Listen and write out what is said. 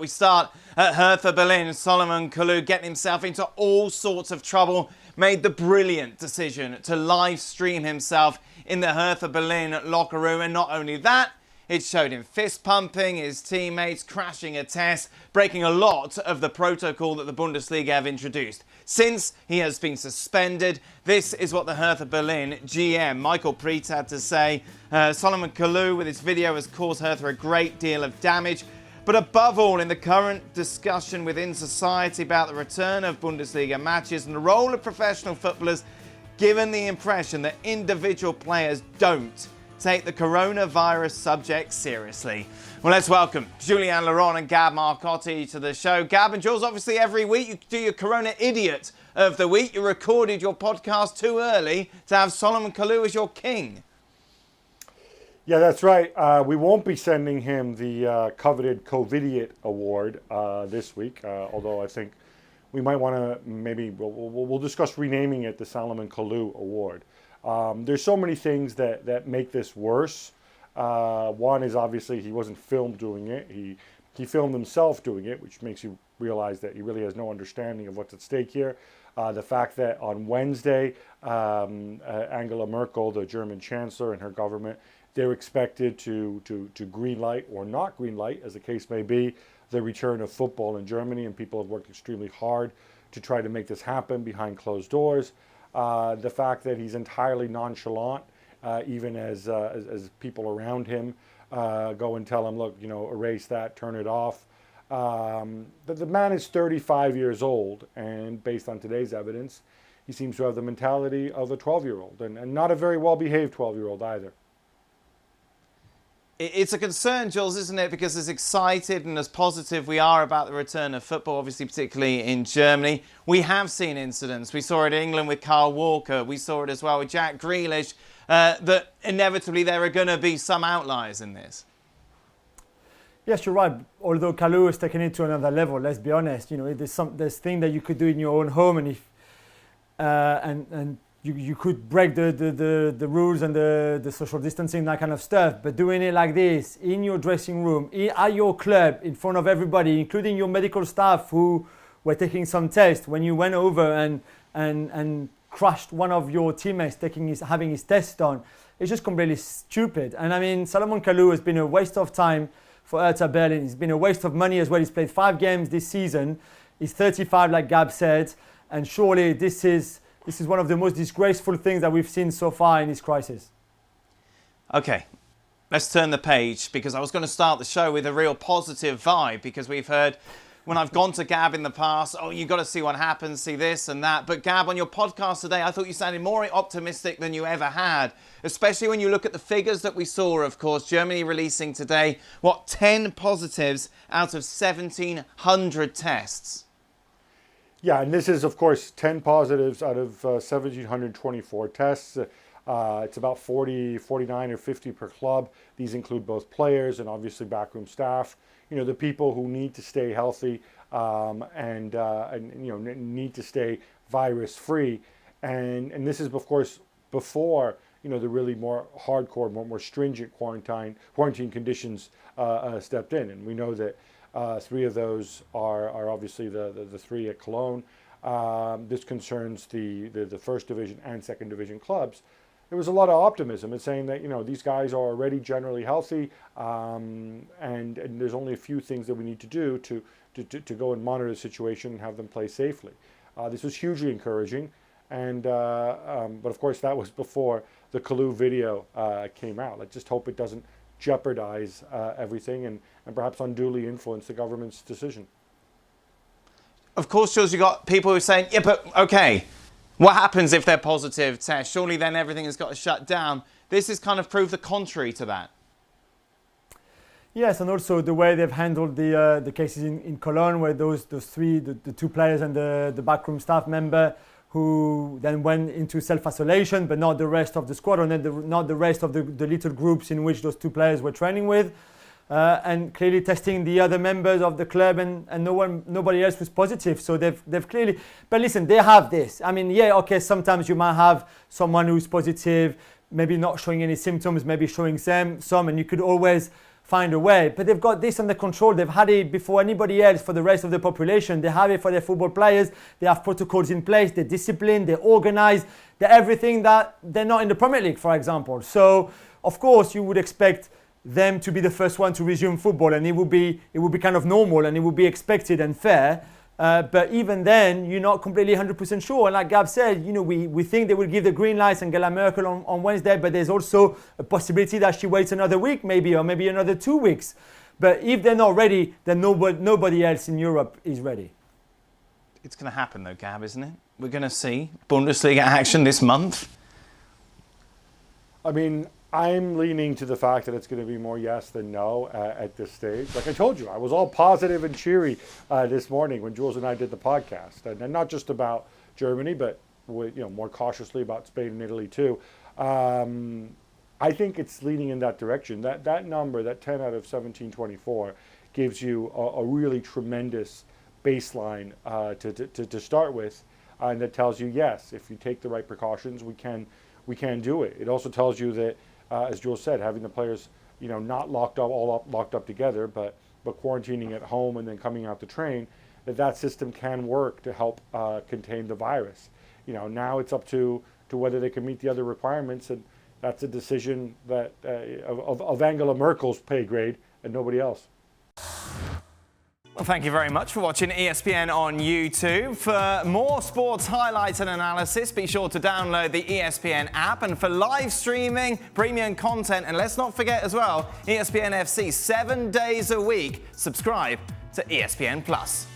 We start at Hertha Berlin. Salomon Kalou getting himself into all sorts of trouble, made the brilliant decision to live stream himself in the Hertha Berlin locker room. And not only that, it showed him fist pumping his teammates, crashing a test, breaking a lot of the protocol that the Bundesliga have introduced. Since he has been suspended, this is what the Hertha Berlin GM, Marcotti, had to say. Salomon Kalou, with his video, has caused Hertha a great deal of damage. But above all, in the current discussion within society about the return of Bundesliga matches and the role of professional footballers, given the impression that individual players don't take the coronavirus subject seriously. Well, let's welcome Julien Laurent and Gab Marcotti to the show. Gab and Jules, obviously every week you do your Corona Idiot of the Week. You recorded your podcast too early to have Salomon Kalou as your king. Yeah, that's right. We won't be sending him the coveted COVIDiot award this week, although I think we might want to maybe, we'll discuss renaming it the Salomon Kalou Award. There's so many things that make this worse. One is obviously he wasn't filmed doing it. He filmed himself doing it, which makes you realize that he really has no understanding of what's at stake here. The fact that on Wednesday, Angela Merkel, the German chancellor, and her government, they're expected to green light or not green light, as the case may be, the return of football in Germany, and people have worked extremely hard to try to make this happen behind closed doors. The fact that he's entirely nonchalant, even as people around him go and tell him, look, you know, erase that, turn it off. The man is 35 years old, and based on today's evidence, he seems to have the mentality of a 12-year-old, and not a very well-behaved 12-year-old either. It's a concern, Jules, isn't it? Because as excited and as positive we are about the return of football, obviously particularly in Germany, we have seen incidents. We saw it in England with Kyle Walker. We saw it as well with Jack Grealish. That inevitably there are going to be some outliers in this. Yes, you're right. Although Kalou is taking it to another level, let's be honest. You know, there's things that you could do in your own home, and if you could break the rules and the social distancing, that kind of stuff. But doing it like this, in your dressing room, at your club, in front of everybody, including your medical staff who were taking some tests, when you went over and crushed one of your teammates having his test done, it's just completely stupid. And I mean, Salomon Kalou has been a waste of time for Hertha Berlin. It's been a waste of money as well. He's played 5 games this season. He's 35, like Gab said. And surely this is one of the most disgraceful things that we've seen so far in this crisis. Okay, let's turn the page, because I was going to start the show with a real positive vibe, because we've heard, when I've gone to Gab in the past, oh, you've got to see what happens, see this and that. But Gab, on your podcast today, I thought you sounded more optimistic than you ever had, especially when you look at the figures that we saw, of course. Germany releasing today, 10 positives out of 1,700 tests. Yeah, and this is, of course, 10 positives out of 1,724 tests. It's about 49 or 50 per club. These include both players and obviously backroom staff. You know, the people who need to stay healthy and you know, need to stay virus-free. And this is, of course, before, you know, the really more hardcore, more stringent quarantine conditions stepped in. And we know that 3 of those are obviously the 3 at Cologne. This concerns the first division and second division clubs. There was a lot of optimism in saying that, you know, these guys are already generally healthy, and there's only a few things that we need to do to go and monitor the situation and have them play safely. This was hugely encouraging, and but of course that was before the Kalou video came out. Let's just hope it doesn't jeopardize everything and perhaps unduly influence the government's decision. Of course, Jules, you've got people who are saying, yeah, but okay, what happens if they're positive tests? Surely then everything has got to shut down. This has kind of proved the contrary to that. Yes, and also the way they've handled the cases in Cologne, where those 3, the 2 players and the backroom staff member, who then went into self-isolation, but not the rest of the squad, or not the rest of the little groups in which those 2 players were training with, and clearly testing the other members of the club, and nobody else was positive. So they've clearly, but listen, they have this. I mean, yeah, okay, sometimes you might have someone who's positive, maybe not showing any symptoms, maybe showing some, and you could always find a way. But they've got this under control. They've had it before anybody else for the rest of the population. They have it for their football players. They have protocols in place. They're disciplined. They're organized. They're everything that they're not in the Premier League, for example. So, of course, you would expect them to be the first one to resume football, and it would be kind of normal, and it would be expected and fair. But even then, you're not completely 100% sure. And like Gab said, we think they will give the green lights Angela Merkel on Wednesday, but there's also a possibility that she waits another week maybe, or maybe another 2 weeks. But if they're not ready, then nobody else in Europe is ready. It's going to happen though, Gab, isn't it? We're going to see Bundesliga action this month. I mean, I'm leaning to the fact that it's going to be more yes than no at this stage. Like I told you, I was all positive and cheery this morning when Jules and I did the podcast, and not just about Germany, but more cautiously about Spain and Italy too. I think it's leaning in that direction. That number, that 10 out of 1724, gives you a really tremendous baseline to start with, and that tells you yes, if you take the right precautions, we can do it. It also tells you that. As Jules said, having the players, not locked up together, but quarantining at home and then coming out to train, that system can work to help contain the virus. Now it's up to whether they can meet the other requirements, and that's a decision that of Angela Merkel's pay grade and nobody else. Well, thank you very much for watching ESPN on YouTube. For more sports highlights and analysis, be sure to download the ESPN app. And for live streaming, premium content, and let's not forget as well, ESPN FC 7 days a week, subscribe to ESPN Plus.